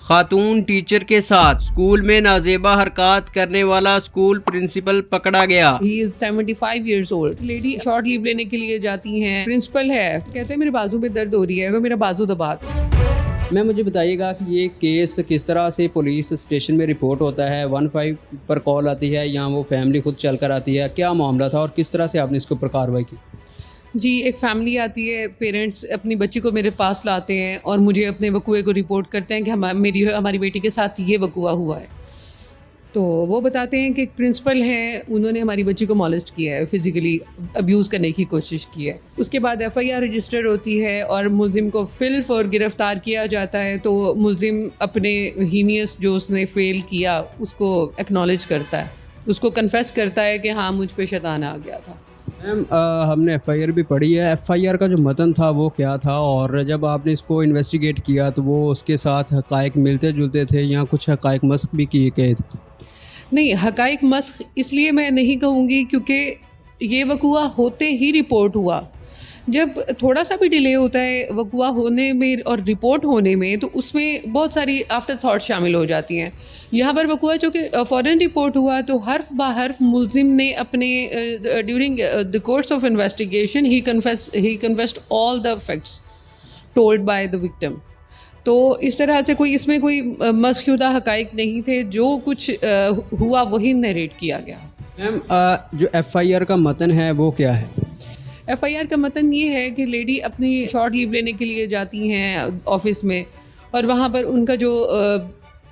खातून teacher के साथ school में नाजेबा हरकत करने वाला स्कूल प्रिंसिपल पकड़ा गया। He is 75 years old. Lady short leave लेने के लिए जाती हैं, प्रिंसिपल है, कहते हैं मेरे बाजू में दर्द हो रही है, तो मेरा बाजू दबा दो। मैं मुझे बताइएगा कि ये केस किस तरह से पुलिस स्टेशन में रिपोर्ट होता है, 15 पर कॉल आती है या वो फैमिली खुद चल कर आती है, क्या मामला था और किस तरह से आपने इसके ऊपर कार्रवाई की? जी, एक फैमिली आती है, पेरेंट्स अपनी बच्ची को मेरे पास लाते हैं और मुझे अपने वकूए को रिपोर्ट करते हैं कि हमारी बेटी के साथ ये वकूआ हुआ है। तो वो बताते हैं कि एक प्रिंसिपल हैं, उन्होंने हमारी बच्ची को मॉलेस्ट किया है, फिज़िकली अब्यूज़ करने की कोशिश की है। उसके बाद FIR रजिस्टर होती है और मुलजिम को फिल्फ और गिरफ़्तार किया जाता है। तो मुलजिम अपने हीनियस जो उसने फ़ेल किया उसको एक्नॉलेज करता है, उसको कन्फेस करता है कि हाँ मुझ पे शैतान आ गया था। मैम हमने FIR भी पढ़ी है, FIR का जो मतन था वो क्या था और जब आपने इसको इन्वेस्टिगेट किया तो वो उसके साथ हक़ाइक़ मिलते जुलते थे या कुछ हक़ाइक़ मस्ख़ भी किए गए थे? नहीं, हक़ाइक़ मस्ख़ इसलिए मैं नहीं कहूँगी क्योंकि ये वकूआ होते ही रिपोर्ट हुआ। जब थोड़ा सा भी डिले होता है वकूआ होने में और रिपोर्ट होने में, तो उसमें बहुत सारी आफ्टर थॉट शामिल हो जाती हैं। यहाँ पर वकूआ चूँकि फ़ौरन रिपोर्ट हुआ तो हर्फ बा हर्फ मुलजिम ने अपने during the course of investigation he confessed all the facts told by the victim. तो इस तरह से कोई इसमें कोई मस्ख़ुदा हक़ाइक़ नहीं थे, जो कुछ हुआ वही नरेट किया गया। मैम जो FIR का मतन है वो क्या है? FIR का मतन ये है कि लेडी अपनी शॉर्ट लीव लेने के लिए जाती हैं ऑफिस में और वहाँ पर उनका जो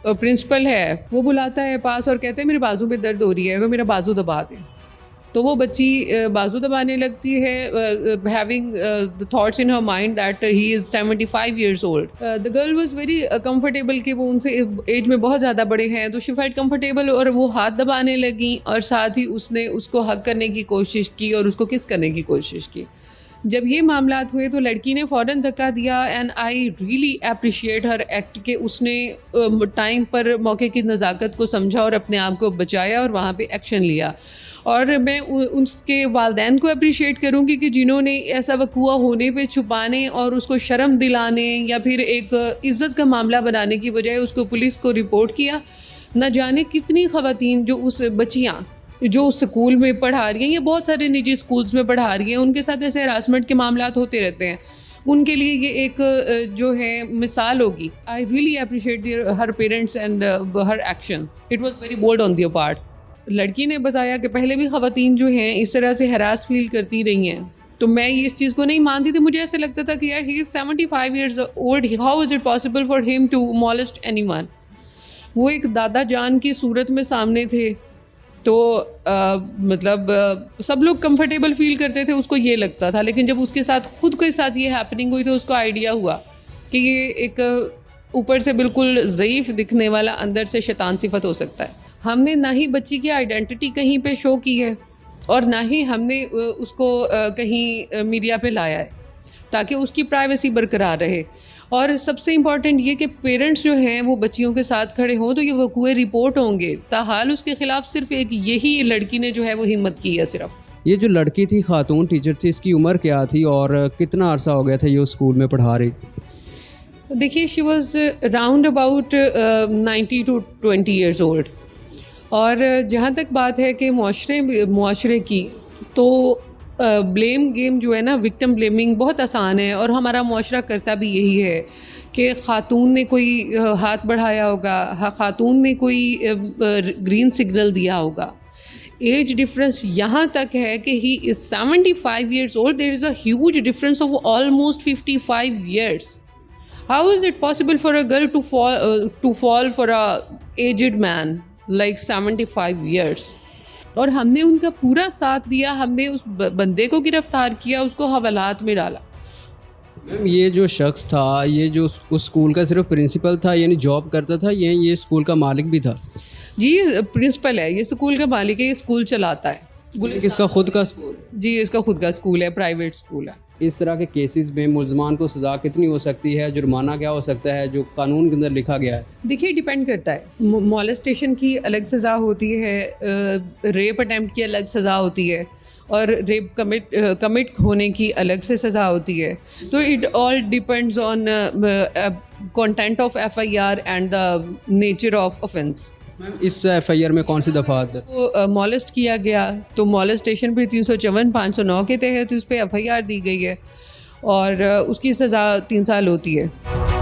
प्रिंसिपल है वो बुलाता है पास और कहते हैं मेरे बाजू में दर्द हो रही है, तो मेरा बाजू दबा दें। तो वो बच्ची बाजू दबाने लगती है, having the thoughts in her mind that he is 75 years old. The girl was very comfortable कि वो उनसे एज में बहुत ज़्यादा बड़े हैं, तो शी फेल्ट कंफर्टेबल और वो हाथ दबाने लगी और साथ ही उसने उसको हग करने की कोशिश की और उसको किस करने की कोशिश की। जब ये मामलात हुए तो लड़की ने फ़ौरन धक्का दिया and I really appreciate her act कि उसने टाइम पर मौके की नज़ाकत को समझा और अपने आप को बचाया और वहाँ पे एक्शन लिया। और मैं उसके वालिदैन को अप्रिशिएट करूँगी कि जिन्होंने ऐसा वकूआ होने पे छुपाने और उसको शर्म दिलाने या फिर एक इज़्ज़त का मामला बनाने की बजाय उसको पुलिस को रिपोर्ट किया। न जाने कितनी ख़वातीन जो उस बच्चियाँ जो स्कूल में पढ़ा रही हैं या बहुत सारे निजी स्कूल्स में पढ़ा रही हैं, उनके साथ ऐसे हरासमेंट के मामलात होते रहते हैं। उनके लिए ये एक जो है मिसाल होगी। आई रियली अप्रिशिएट हर पेरेंट्स एंड हर action. It was very bold on their part. लड़की ने बताया कि पहले भी ख़वातीन जो हैं इस तरह से हरास फील करती रही हैं, तो मैं ये इस चीज़ को नहीं मानती थी। मुझे ऐसे लगता था कि यार he is 75 years old, how is it possible for him to molest anyone. वो एक दादा जान की सूरत में सामने थे, तो सब लोग कंफर्टेबल फील करते थे, उसको ये लगता था। लेकिन जब उसके साथ खुद के साथ ये हैपनिंग हुई तो उसको आइडिया हुआ कि ये एक ऊपर से बिल्कुल ज़ईफ़ दिखने वाला अंदर से शैतान सिफत हो सकता है। हमने ना ही बच्ची की आइडेंटिटी कहीं पे शो की है और ना ही हमने उसको कहीं मीडिया पे लाया है ताकि उसकी प्राइवेसी बरकरार रहे। और सबसे इम्पॉर्टेंट ये कि पेरेंट्स जो हैं वो बच्चियों के साथ खड़े हों तो ये वकूए रिपोर्ट होंगे। ताहाल उसके ख़िलाफ़ सिर्फ एक यही लड़की ने जो है वो हिम्मत की है सिर्फ। ये जो लड़की थी, खातून टीचर थी, इसकी उम्र क्या थी और कितना अरसा हो गया था ये उस स्कूल में पढ़ा रही? देखिए, she was round about 90 to 20 years old। और जहाँ तक बात है कि मुआशरे की, तो ब्लेम गेम जो है ना, विक्टिम ब्लेमिंग बहुत आसान है और हमारा मुआशरा करता भी यही है कि ख़ातून ने कोई हाथ बढ़ाया होगा, ख़ातून ने कोई ग्रीन सिग्नल दिया होगा। एज डिफरेंस यहाँ तक है कि he is 75 years old, there is a huge difference of almost 55 years। How is it possible for a girl to fall for a aged man like 75 years? और हमने उनका पूरा साथ दिया, हमने उस बंदे को गिरफ्तार किया, उसको हवालात में डाला। मैम ये जो शख्स था, ये जो उस स्कूल का सिर्फ प्रिंसिपल था, यानी जॉब करता था, ये स्कूल का मालिक भी था? जी, ये प्रिंसिपल है, ये स्कूल का मालिक है, ये स्कूल चलाता है। इसका खुद का स्कूल? जी, इसका खुद का स्कूल है, प्राइवेट स्कूल है। इस तरह के केसेस में मुल्ज़मान को सज़ा कितनी हो सकती है, जुर्माना क्या हो सकता है जो कानून के अंदर लिखा गया है? देखिए, डिपेंड करता है। मॉलेस्टेशन की अलग सज़ा होती है, रेप अटेम्प्ट की अलग सज़ा होती है और रेप कमिट होने की अलग से सज़ा होती है। तो it all depends on content of FIR and the nature of offence. Ma'am इस एफआईआर में कौन सी दफ़ा तो मॉलेस्ट किया गया तो मॉलेस्टेशन भी 354 509 के तहत उस पर एफआईआर दी गई है और उसकी सज़ा 3 साल होती है।